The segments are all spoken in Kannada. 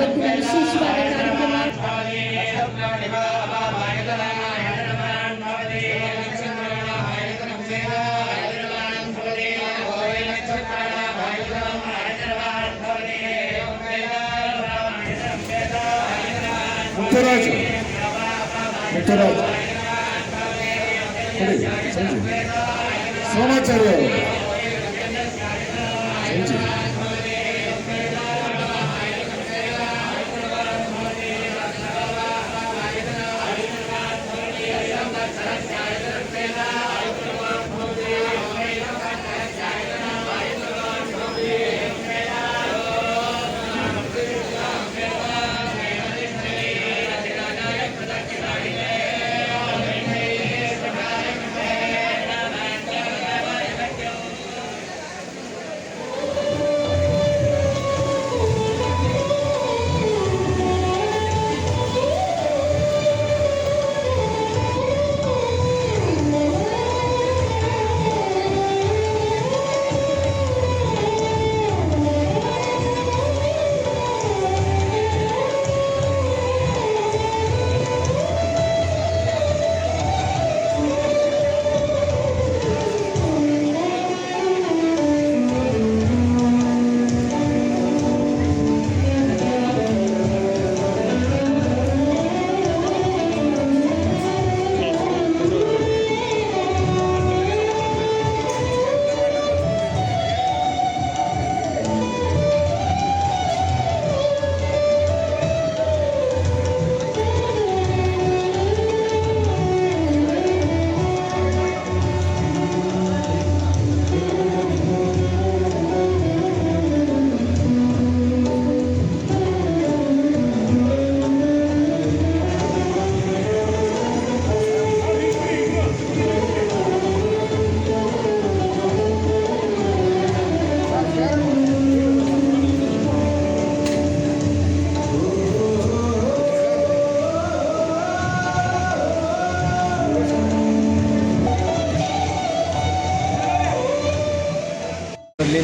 ಇವತ್ತಿನ ವಿಶೇಷವಾದ ಕಾರ್ಯಕ್ರಮ. ಸೋಮಾಚಾರ್ಯ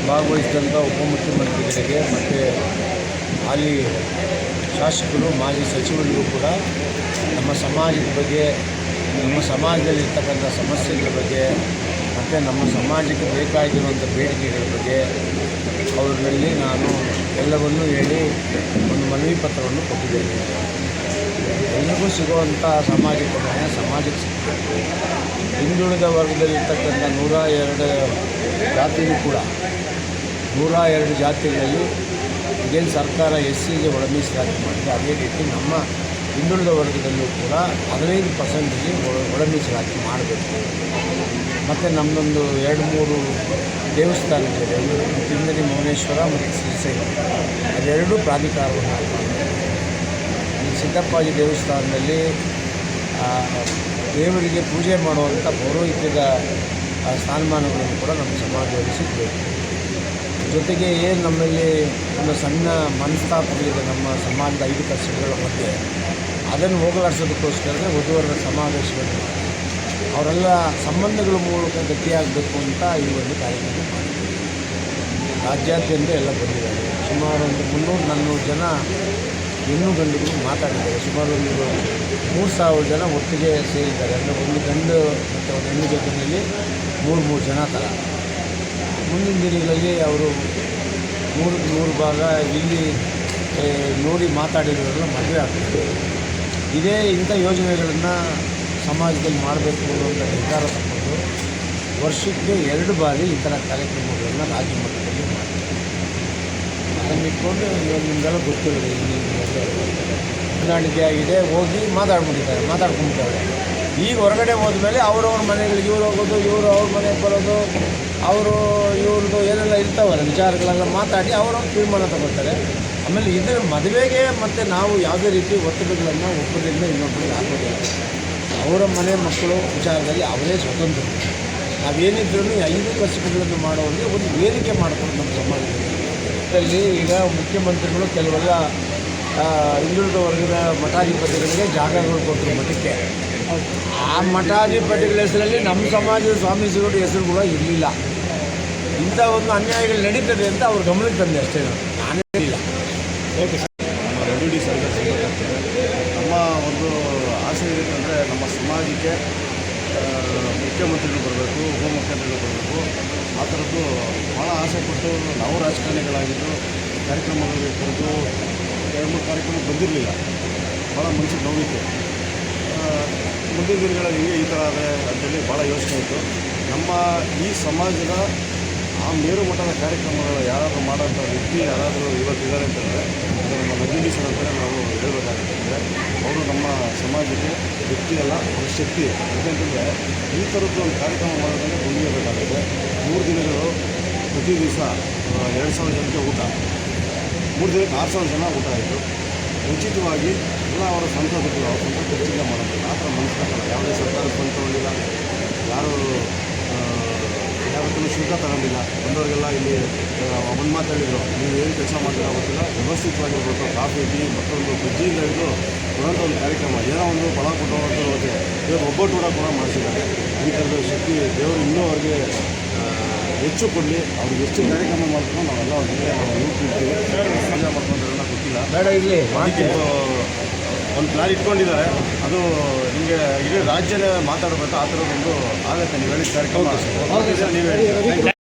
ಭಾಗವಹಿಸಿದಂಥ ಉಪಮುಖ್ಯಮಂತ್ರಿಗಳಿಗೆ ಮತ್ತು ಹಾಲಿ ಶಾಸಕರು ಮಾಜಿ ಸಚಿವರಿಗೂ ಕೂಡ ನಮ್ಮ ಸಮಾಜದ ಬಗ್ಗೆ, ನಮ್ಮ ಸಮಾಜದಲ್ಲಿರ್ತಕ್ಕಂಥ ಸಮಸ್ಯೆಗಳ ಬಗ್ಗೆ ಮತ್ತು ನಮ್ಮ ಸಮಾಜಕ್ಕೆ ಬೇಕಾಗಿರುವಂಥ ಬೇಡಿಕೆಗಳ ಬಗ್ಗೆ ಅವರಲ್ಲಿ ನಾನು ಎಲ್ಲವನ್ನೂ ಹೇಳಿ ಒಂದು ಮನವಿ ಪತ್ರವನ್ನು ಕೊಟ್ಟಿದ್ದೇನೆ. ಎಲ್ರಿಗೂ ಸಿಗುವಂಥ ಸಾಮಾಜಿಕ ನ್ಯಾಯ ಸಮಾಜಕ್ಕೆ ಸಿಗಬೇಕು. ಹಿಂದುಳಿದ ವರ್ಗದಲ್ಲಿರ್ತಕ್ಕಂಥ 102 ಜಾತಿಗೂ ಕೂಡ 102 ಜಾತಿಗಳಲ್ಲಿ ಇದೇನು ಸರ್ಕಾರ SCಗೆ ಒಳ ಮೀಸಲಾತಿ ಮಾಡಿದೆ, ಅದೇ ರೀತಿ ನಮ್ಮ ಹಿಂದುಳಿದ ವರ್ಗದಲ್ಲೂ ಕೂಡ 15%ಗೆ ಒಳ ಮೀಸಲಾತಿ ಮಾಡಬೇಕು. ಮತ್ತು ನಮ್ಮದೊಂದು 2-3 ದೇವಸ್ಥಾನಗಳಿದೆ, ತಿಂದನಿ ಮೌನೇಶ್ವರ ಮತ್ತು ಶ್ರೀಶೈಲ, ಅದೆರಡೂ ಪ್ರಾಧಿಕಾರವನ್ನು ಮಾಡಬೇಕು. ಈ ಸಿದ್ದಪ್ಪಾಜಿ ದೇವಸ್ಥಾನದಲ್ಲಿ ದೇವರಿಗೆ ಪೂಜೆ ಮಾಡುವಂಥ ಪೌರೋಹಿತ್ಯದ ಸ್ಥಾನಮಾನಗಳನ್ನು ಕೂಡ ನಮ್ಮ ಸಮಾಜದಲ್ಲಿ ಸಿಗಬೇಕು. ಜೊತೆಗೆ ಏನು ನಮ್ಮಲ್ಲಿ ಒಂದು ಸಣ್ಣ ಮನಸ್ತಾಪಗಳಿದೆ ನಮ್ಮ ಸಮಾಜದ 5 ಕಸುಬುಗಳ ಮಧ್ಯೆ, ಅದನ್ನು ಹೋಗಲಾಡಿಸೋದಕ್ಕೋಸ್ಕರ ವಧುವರರ ಸಮಾವೇಶವನ್ನು ಅವರೆಲ್ಲ ಸಂಬಂಧಗಳ ಮೂಲಕ ಗಟ್ಟಿಯಾಗಬೇಕು ಅಂತ ಈ ಒಂದು ಕಾರ್ಯಕ್ರಮ ಮಾಡಿದ್ದೀವಿ. ರಾಜ್ಯಾದ್ಯಂತ ಎಲ್ಲ ಬಂದಿದ್ದಾರೆ. ಸುಮಾರು ಒಂದು 300-400 ಜನ ಹೆಣ್ಣು ಗಂಡುಗಳು ಮಾತಾಡಿದ್ದಾರೆ. ಸುಮಾರು ಒಂದು 3000 ಜನ ಒಟ್ಟಿಗೆ ಸೇರಿದ್ದಾರೆ. ಅಂದರೆ ಒಂದು ಗಂಡು ಮತ್ತು ಒಂದು ಹೆಣ್ಣು ಜೊತೆಯಲ್ಲಿ 3 ಜನ ಥರ. ಮುಂದಿನ ದಿನಗಳಲ್ಲಿ ಅವರು 100 ಭಾಗ ಇಲ್ಲಿ ನೋಡಿ ಮಾತಾಡಿರೋರೆಲ್ಲ ಮದುವೆ ಆಗ್ತದೆ. ಇಂಥ ಯೋಜನೆಗಳನ್ನು ಸಮಾಜದಲ್ಲಿ ಮಾಡಬೇಕು ಅನ್ನೋಂಥ ನಿರ್ಧಾರ ತಗೊಂಡು ವರ್ಷಕ್ಕೆ 2 ಬಾರಿ ಈ ಥರ ಕಾರ್ಯಕ್ರಮಗಳನ್ನು ರಾಜ್ಯ ಮಟ್ಟದಲ್ಲಿ ಮಾಡ್ತಾರೆ. ಅದನ್ನು ಇಟ್ಕೊಂಡು ಇವಾಗ ನಿಮಗೆಲ್ಲ ಗೊತ್ತಿರೋದು ಹೊಂದಾಣಿಕೆ ಆಗಿದೆ, ಹೋಗಿ ಮಾತಾಡ್ಕೊಂಡಿದ್ದಾರೆ. ಈಗ ಹೊರಗಡೆ ಹೋದ್ಮೇಲೆ ಅವ್ರವ್ರ ಮನೆಗಳಿಗೆ ಇವ್ರು ಹೋಗೋದು, ಇವರು ಅವ್ರ ಮನೆಗೆ ಬರೋದು, ಇವ್ರದ್ದು ಏನೆಲ್ಲ ಇರ್ತಾವಲ್ಲ ವಿಚಾರಗಳೆಲ್ಲ ಮಾತಾಡಿ ಅವರವ್ರು ತೀರ್ಮಾನ ತಗೋತಾರೆ. ಆಮೇಲೆ ಇದರ ಮದುವೆಗೆ ಮತ್ತು ನಾವು ಯಾವುದೇ ರೀತಿ ಒತ್ತಡಗಳನ್ನು ಒಬ್ಬರಿಂದ ಇನ್ನೊಬ್ಬರಿಗೆ ಹಾಕೋದಿಲ್ಲ. ಅವರ ಮನೆ ಮಕ್ಕಳು ವಿಚಾರದಲ್ಲಿ ಅವರೇ ಸ್ವತಂತ್ರ. ನಾವೇನಿದ್ರೂ 5 ಕಸುಬುಗಳನ್ನು ಮಾಡೋರಿಗೆ ಒಂದು ವೇದಿಕೆ ಮಾಡಿಕೊಂಡು ನಮ್ಮ ಸಮಾಜದಲ್ಲಿ ಈಗ ಮುಖ್ಯಮಂತ್ರಿಗಳು ಕೆಲವೆಲ್ಲ ಹಿಂದುಳಿದ ವರ್ಗದ ಮಠಾಧಿಪತಿಗಳಿಗೆ ಜಾಗಗಳು ಕೊಟ್ಟರು ಮಠಕ್ಕೆ. ಆ ಮಠಾಧಿಪತಿಗಳ ಹೆಸರಲ್ಲಿ ನಮ್ಮ ಸಮಾಜದ ಸ್ವಾಮೀಜಿಗಳ ಹೆಸರು ಕೂಡ ಇರಲಿಲ್ಲ. ಇಂಥ ಒಂದು ಅನ್ಯಾಯಗಳು ನಡೀತದೆ ಅಂತ ಅವ್ರ ಗಮನಕ್ಕೆ ತಂದೆ ಅಷ್ಟೇ. ನಾನೇ ಇಲ್ಲ. Okay sir. ಇರ್ತದೆ. ನಮ್ಮ ಒಂದು ಆಸೆ ಏನಂದರೆ ನಮ್ಮ ಸಮಾಜಕ್ಕೆ ಮುಖ್ಯಮಂತ್ರಿಗಳು ಬರಬೇಕು, ಉಪಮುಖ್ಯಮಂತ್ರಿಗಳು ಬರಬೇಕು. ಆ ಥರದ್ದು ಭಾಳ ಆಸೆ ಪಟ್ಟು ನಾವು ರಾಜಕಾರಣಿಗಳಾಗಿದ್ದು ಕಾರ್ಯಕ್ರಮಗಳಿಗೆ ಕುರಿತು 2-3 ಕಾರ್ಯಕ್ರಮ ಬಂದಿರಲಿಲ್ಲ. ಭಾಳ ಮನಸ್ಸಿಗೆ ನೋವಿತ್ತು. ಮುಂದಿನ ದಿನಗಳಲ್ಲಿ ಹಿಂಗೆ ಈ ಥರ ಆದರೆ ಅಂತೇಳಿ ಭಾಳ ಯೋಚನೆ ಇತ್ತು. ನಮ್ಮ ಈ ಸಮಾಜದ ಆ ಮೇರು ಮಟ್ಟದ ಕಾರ್ಯಕ್ರಮಗಳು ಯಾರಾದರೂ ಮಾಡೋಂಥ ವ್ಯಕ್ತಿ ಯಾರಾದರೂ ಇವತ್ತಿದ್ದಾರೆ ಅಂತಂದರೆ ಅದು ನಮ್ಮ ನಂದಿನಿ ಸರ್ ಅಂತಲೇ ನಾವು ಹೇಳಬೇಕಾಗುತ್ತೆ. ಅವರು ನಮ್ಮ ಸಮಾಜಕ್ಕೆ ವ್ಯಕ್ತಿ ಅಲ್ಲ, ಅವ್ರ ಶಕ್ತಿ. ಯಾಕೆಂತಂದರೆ ಈ ಥರದ್ದು ಒಂದು ಕಾರ್ಯಕ್ರಮ ಮಾಡೋದನ್ನೇ ಕೊಂಡೊಯ್ಯಬೇಕಾಗುತ್ತೆ. 3 ದಿನಗಳು ಪ್ರತಿ ದಿವಸ 2,000 ಜನಕ್ಕೆ ಊಟ, 3 ದಿನಕ್ಕೆ 6,000 ಜನ ಊಟ ಆಯಿತು. ಉಚಿತವಾಗಿ ಎಲ್ಲ ಅವರ ಸ್ವಂತ ದುಡ್ಡು ಅವ್ರ ಸ್ವಂತ ಖರ್ಚಿಗೆ ಮಾಡೋದು. ಆ ಥರ ಮನಸ್ಸಾಗಲ್ಲ. ಯಾವುದೇ ಸರ್ಕಾರ ಫಂಡ್ ತೊಗೊಂಡಿಲ್ಲ, ಯಾರು ಯಾವತ್ತೂ ಶುಲ್ಕ ತಗೊಂಡಿಲ್ಲ. ಬಂದವರಿಗೆಲ್ಲ ಇಲ್ಲಿ ಒಂದು ಮಾತು ಹೇಳಿದರು, ನೀವು ಏನು ಕೆಲಸ ಮಾಡ್ತೀರಾ ಗೊತ್ತಿಲ್ಲ, ವ್ಯವಸ್ಥಿತವಾಗಿರ್ಬೇಕು. ಕಾಫಿ ಟೀ ಮತ್ತೊಂದು ಬಜ್ಜಿಯಿಂದ ಹಿಡಿದು ಕೊಡೋಂಥ ಒಂದು ಕಾರ್ಯಕ್ರಮ, ಏನೋ ಒಂದು ಫಲ ಕೊಟ್ಟೋವಂಥ ಹೋಗುತ್ತೆ. ಇವತ್ತು ಒಬ್ಬಟ್ಟು ಕೂಡ ಮಾಡಿಸಿದ್ದಾರೆ. ಈ ಥರದ ಶಕ್ತಿ ದೇವರು ಇನ್ನೂ ಅವ್ರಿಗೆ ಹೆಚ್ಚು ಕೊಡಲಿ. ಅವ್ರಿಗೆ ಎಷ್ಟು ಕಾರ್ಯಕ್ರಮ ಮಾಡ್ಕೊಂಡು ನಾವೆಲ್ಲ ಅವ್ರಿಗೆ ನಾವು ನೋಡ್ತಿರ್ತೀವಿ. ಮಜಾ ಮಾಡ್ಕೊಂಡ್ರೆಲ್ಲ ಗೊತ್ತಿಲ್ಲ, ಬೇಡ ಇರಲಿ ಅದಕ್ಕೆ ಒಂದು ಪ್ಲಾನ್ ಇಟ್ಕೊಂಡಿದ್ದಾರೆ. ಅದು ನಿಮಗೆ ಇಡೀ ರಾಜ್ಯನೇ ಮಾತಾಡಬೇಕು. ಆ ಥರದೊಂದು ಆಗುತ್ತೆ. ನೀವು ಹೇಳಿದ ಕಾರ್ಯಕ್ರಮ ನೀವು ಹೇಳಿ.